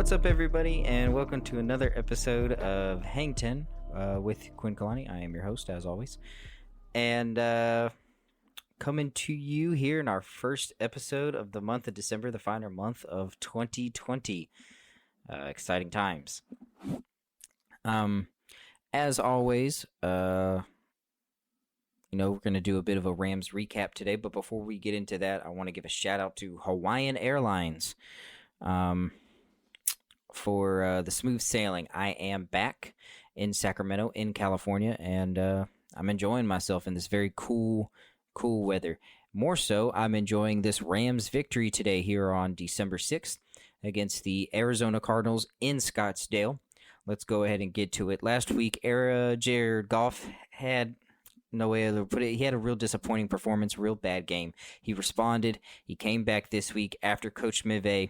What's up, everybody, and welcome to another episode of Hang 10 with Quinn. I am your host, as always, and coming to you here in our first episode of the month of December, the final month of 2020. Exciting times. As always, we're going to do a bit of a Rams recap today, but before we get into that, I want to give a shout out to Hawaiian Airlines. For the smooth sailing. I am back in Sacramento, in California, and I'm enjoying myself in this very cool weather. More so, I'm enjoying this Rams victory today here on December 6th against the Arizona Cardinals in Scottsdale. Let's go ahead and get to it. Last week, Jared Goff had no way to put it. He had a real disappointing performance, real bad game. He responded. He came back this week after Coach Mive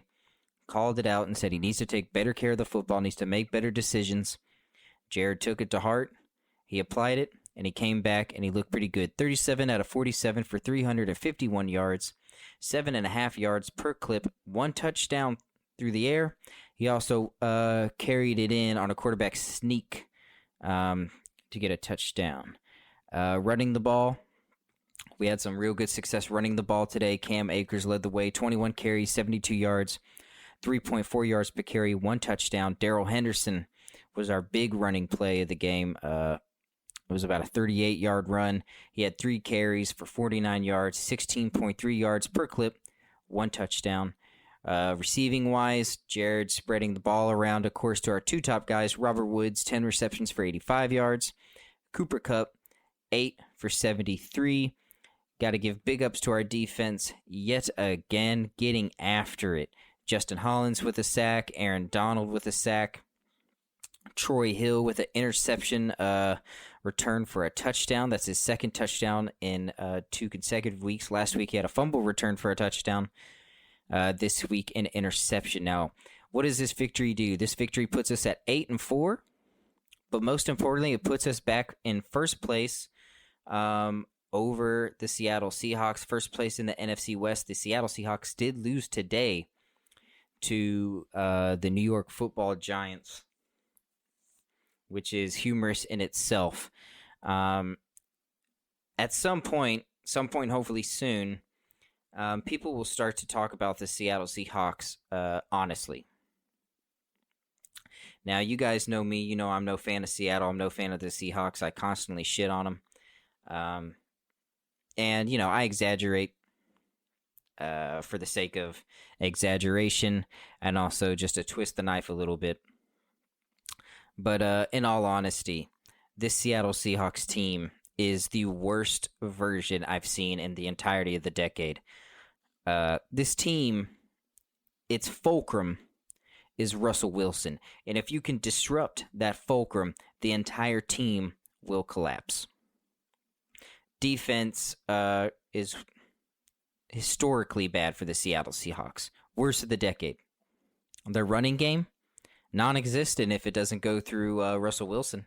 called it out and said he needs to take better care of the football, needs to make better decisions. Jared took it to heart. He applied it, and he came back, and he looked pretty good. 37 out of 47 for 351 yards, 7.5 yards per clip, 1 touchdown through the air. He also carried it in on a quarterback sneak to get a touchdown. Running the ball, we had some real good success running the ball today. Cam Akers led the way, 21 carries, 72 yards. 3.4 yards per carry, 1 touchdown. Darrell Henderson was our big running play of the game. It was about a 38-yard run. He had 3 carries for 49 yards, 16.3 yards per clip, 1 touchdown. Receiving-wise, Jared spreading the ball around, of course, to our 2 top guys. Robert Woods, 10 receptions for 85 yards. Cooper Kupp, 8 for 73. Got to give big ups to our defense yet again, getting after it. Justin Hollins with a sack, Aaron Donald with a sack, Troy Hill with an interception return for a touchdown. That's his second touchdown in 2 consecutive weeks. Last week he had a fumble return for a touchdown. This week an interception. Now, what does this victory do? This victory puts us at 8-4, but most importantly, it puts us back in first place over the Seattle Seahawks. First place in the NFC West. The Seattle Seahawks did lose today to the New York Football Giants, which is humorous in itself. At some point, hopefully soon, people will start to talk about the Seattle Seahawks honestly. Now, you guys know me. You know I'm no fan of Seattle. I'm no fan of the Seahawks. I constantly shit on them. And, I exaggerate for the sake of exaggeration and also just to twist the knife a little bit. But in all honesty, this Seattle Seahawks team is the worst version I've seen in the entirety of the decade. This team, its fulcrum is Russell Wilson. And if you can disrupt that fulcrum, the entire team will collapse. Defense is historically bad for the Seattle Seahawks. Worst of the decade. Their running game, non-existent if it doesn't go through Russell Wilson.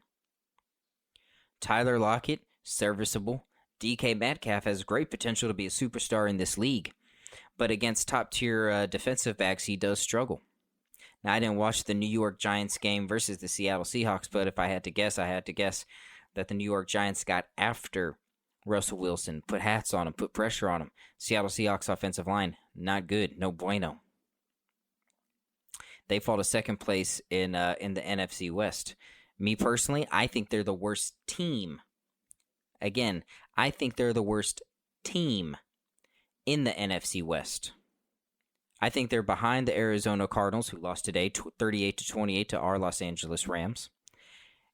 Tyler Lockett, serviceable. DK Metcalf has great potential to be a superstar in this league. But against top-tier defensive backs, he does struggle. Now, I didn't watch the New York Giants game versus the Seattle Seahawks, but if I had to guess, that the New York Giants got after Russell Wilson, put hats on him, put pressure on him. Seattle Seahawks offensive line, not good, no bueno. They fall to second place in the NFC West. Me personally, I think they're the worst team. Again, I think they're the worst team in the NFC West. I think they're behind the Arizona Cardinals, who lost today 38-28 to our Los Angeles Rams.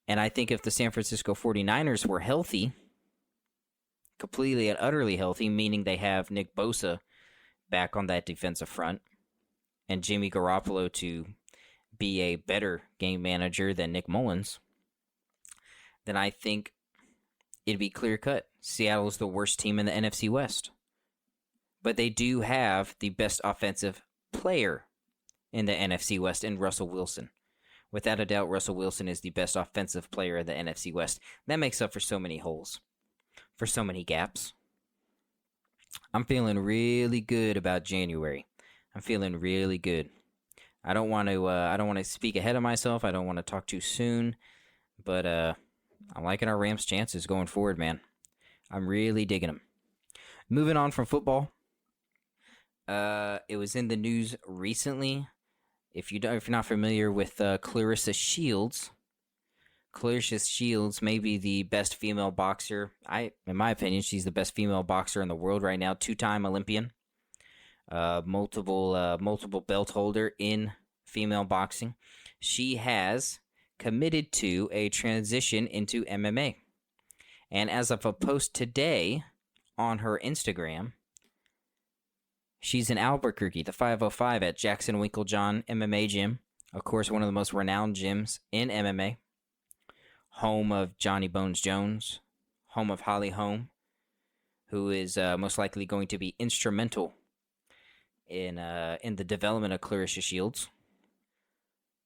And I think if the San Francisco 49ers were healthy, completely and utterly healthy, meaning they have Nick Bosa back on that defensive front and Jimmy Garoppolo to be a better game manager than Nick Mullins, then I think it'd be clear-cut. Seattle is the worst team in the NFC West. But they do have the best offensive player in the NFC West in Russell Wilson. Without a doubt, Russell Wilson is the best offensive player in the NFC West. That makes up for so many holes, for so many gaps. I'm feeling really good about January. I'm feeling really good. I don't want to speak ahead of myself. I don't want to talk too soon, but I'm liking our Rams' chances going forward, man. I'm really digging them. Moving on from football, it was in the news recently. If you're not familiar with Claressa Shields, Claressa Shields may be the best female boxer. In my opinion, she's the best female boxer in the world right now. 2-time Olympian, multiple belt holder in female boxing. She has committed to a transition into MMA, and as of a post today on her Instagram, she's in Albuquerque, the 505 at Jackson Winklejohn MMA gym. Of course, one of the most renowned gyms in MMA. Home of Johnny Bones Jones, home of Holly Holm, who is most likely going to be instrumental in the development of Claressa Shields.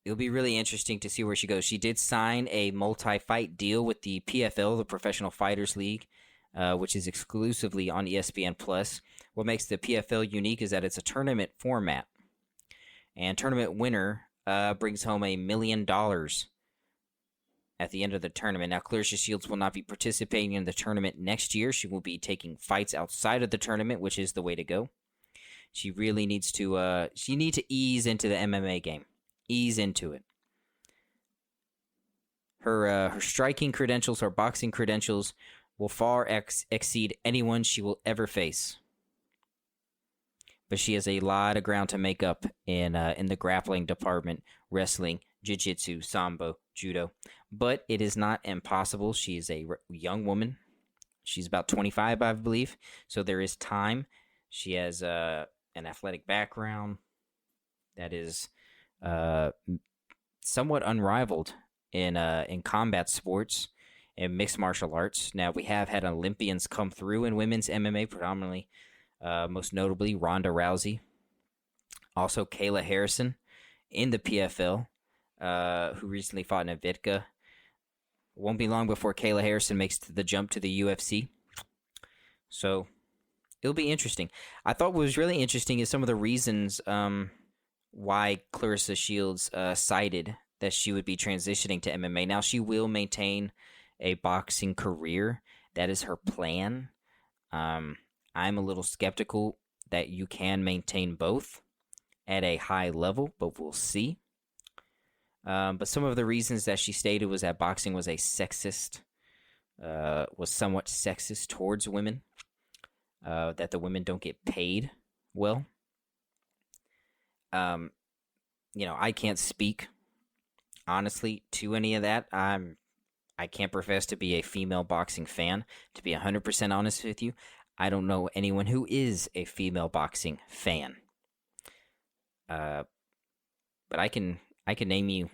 It'll be really interesting to see where she goes. She did sign a multi-fight deal with the PFL, the Professional Fighters League, which is exclusively on ESPN+. What makes the PFL unique is that it's a tournament format, and tournament winner brings home $1 million at the end of the tournament. Now, Claressa Shields will not be participating in the tournament next year. She will be taking fights outside of the tournament, which is the way to go. She really needs to ease into the MMA game. Ease into it. Her striking credentials, her boxing credentials will far exceed anyone she will ever face. But she has a lot of ground to make up in the grappling department, wrestling, jiu-jitsu, sambo, judo. But it is not impossible. She is a young woman. She's about 25, I believe. So there is time. She has an athletic background that is somewhat unrivaled in combat sports and mixed martial arts. Now, we have had Olympians come through in women's MMA, predominantly, most notably Ronda Rousey. Also, Kayla Harrison in the PFL, who recently fought in Avitka. Won't be long before Kayla Harrison makes the jump to the UFC. So, it'll be interesting. I thought what was really interesting is some of the reasons why Claressa Shields cited that she would be transitioning to MMA. Now, she will maintain a boxing career. That is her plan. I'm a little skeptical that you can maintain both at a high level, but we'll see. But some of the reasons that she stated was that boxing was was somewhat sexist towards women, that the women don't get paid well. I can't speak honestly to any of that. I can't profess to be a female boxing fan. To be 100% honest with you, I don't know anyone who is a female boxing fan. But I can name you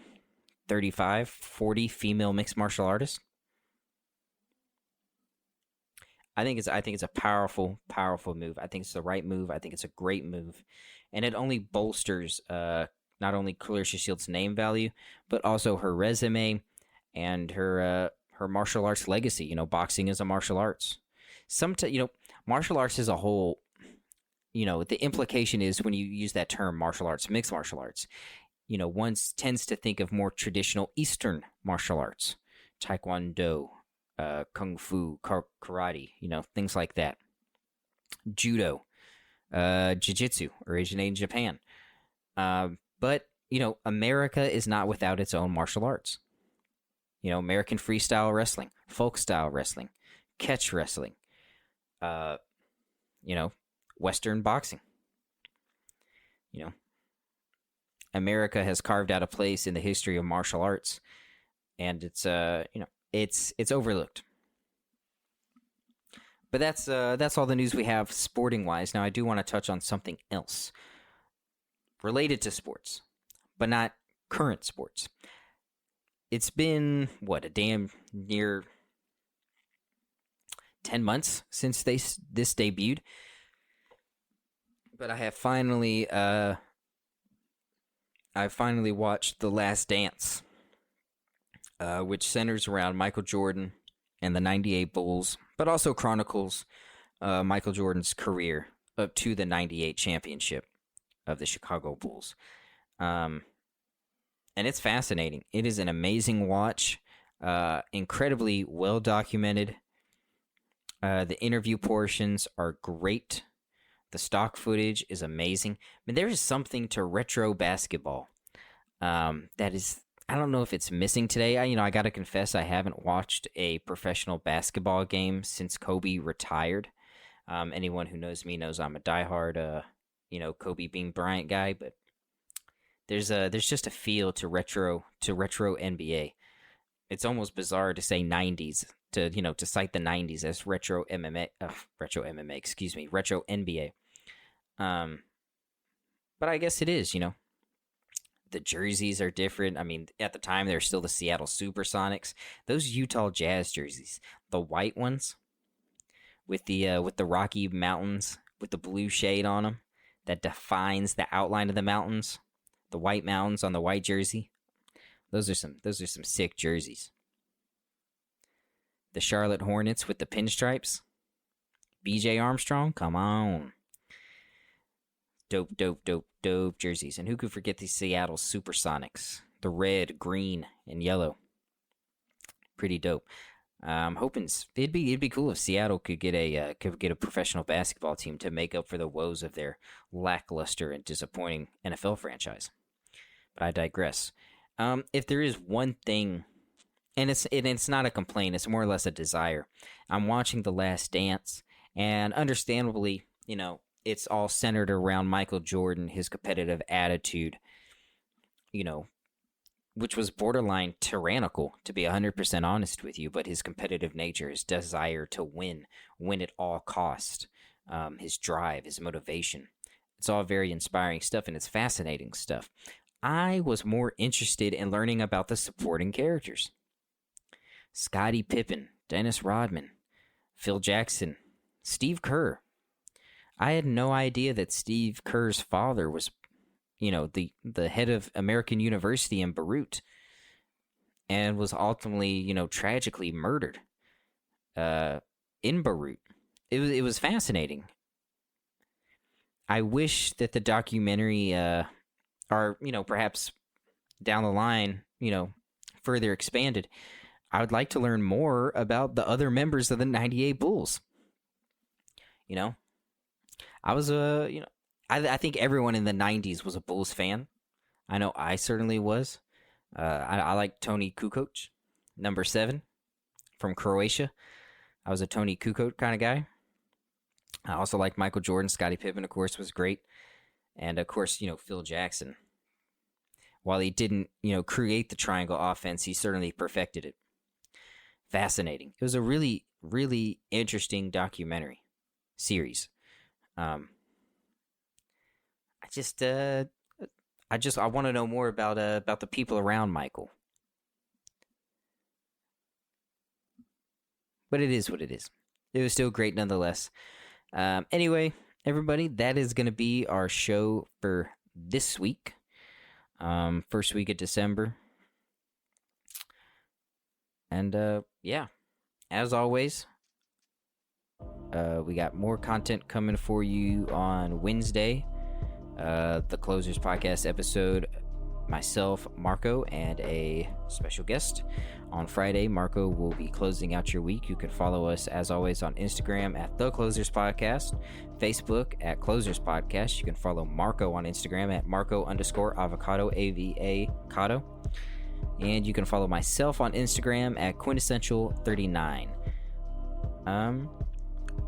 35, 40 female mixed martial artists. I think it's a powerful move. I think it's the right move. I think it's a great move, and it only bolsters not only Claressa Shields' name value, but also her resume and her martial arts legacy. Boxing is a martial arts. Martial arts as a whole. The implication is when you use that term, martial arts, mixed martial arts. One tends to think of more traditional Eastern martial arts, Taekwondo, Kung Fu, karate, things like that. Judo, Jiu-Jitsu, originating in Japan. But, America is not without its own martial arts. American freestyle wrestling, folk style wrestling, catch wrestling, Western boxing. America has carved out a place in the history of martial arts, and it's overlooked. But that's all the news we have sporting wise. Now I do want to touch on something else related to sports, but not current sports. It's been a damn near 10 months since this debuted, but I have finally watched The Last Dance, which centers around Michael Jordan and the '98 Bulls, but also chronicles Michael Jordan's career up to the '98 championship of the Chicago Bulls. And it's fascinating. It is an amazing watch, incredibly well documented. The interview portions are great. The stock footage is amazing. I mean, there is something to retro basketball that is, I don't know if it's missing today. I got to confess, I haven't watched a professional basketball game since Kobe retired. Anyone who knows me knows I'm a diehard, Kobe Bean Bryant guy. But there's just a feel to retro NBA. It's almost bizarre to say 90s to cite the 90s as retro MMA, excuse me, retro NBA. But I guess it is, the jerseys are different. I mean, at the time they're still the Seattle Supersonics. Those Utah Jazz jerseys, the white ones with the Rocky Mountains with the blue shade on them that defines the outline of the mountains, the white mountains on the white jersey. Those are some sick jerseys. The Charlotte Hornets with the pinstripes. BJ Armstrong, come on. Dope jerseys. And who could forget the Seattle Supersonics? The red, green, and yellow. Pretty dope. I'm hoping it'd be cool if Seattle could get a professional basketball team to make up for the woes of their lackluster and disappointing NFL franchise. But I digress. If there is one thing, and it's not a complaint, it's more or less a desire. I'm watching The Last Dance, and understandably, it's all centered around Michael Jordan, his competitive attitude, which was borderline tyrannical, to be 100% honest with you, but his competitive nature, his desire to win at all costs, his drive, his motivation. It's all very inspiring stuff, and it's fascinating stuff. I was more interested in learning about the supporting characters. Scottie Pippen, Dennis Rodman, Phil Jackson, Steve Kerr. I had no idea that Steve Kerr's father was, the head of American University in Beirut, and was ultimately, tragically murdered in Beirut. It was fascinating. I wish that the documentary, or perhaps down the line, further expanded. I would like to learn more about the other members of the '98 Bulls. I was I think everyone in the '90s was a Bulls fan. I know I certainly was. I like Tony Kukoc, number 7 from Croatia. I was a Tony Kukoc kind of guy. I also like Michael Jordan. Scottie Pippen, of course, was great. And, of course, Phil Jackson. While he didn't, create the triangle offense, he certainly perfected it. Fascinating. It was a really, really interesting documentary series. I want to know more about the people around Michael. But it is what it is. It was still great nonetheless. Anyway, everybody, that is going to be our show for this week. First week of December. And yeah, as always, we got more content coming for you on Wednesday. The Closers Podcast episode, myself, Marco, and a special guest. On Friday, Marco will be closing out your week. You can follow us, as always, on Instagram at The Closers Podcast, Facebook at Closers Podcast. You can follow Marco on Instagram at Marco_avocado, AVA-cado. And you can follow myself on Instagram at Quintessential39.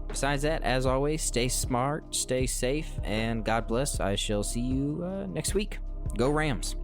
Besides that, as always, stay smart, stay safe, and God bless. I shall see you next week. Go Rams.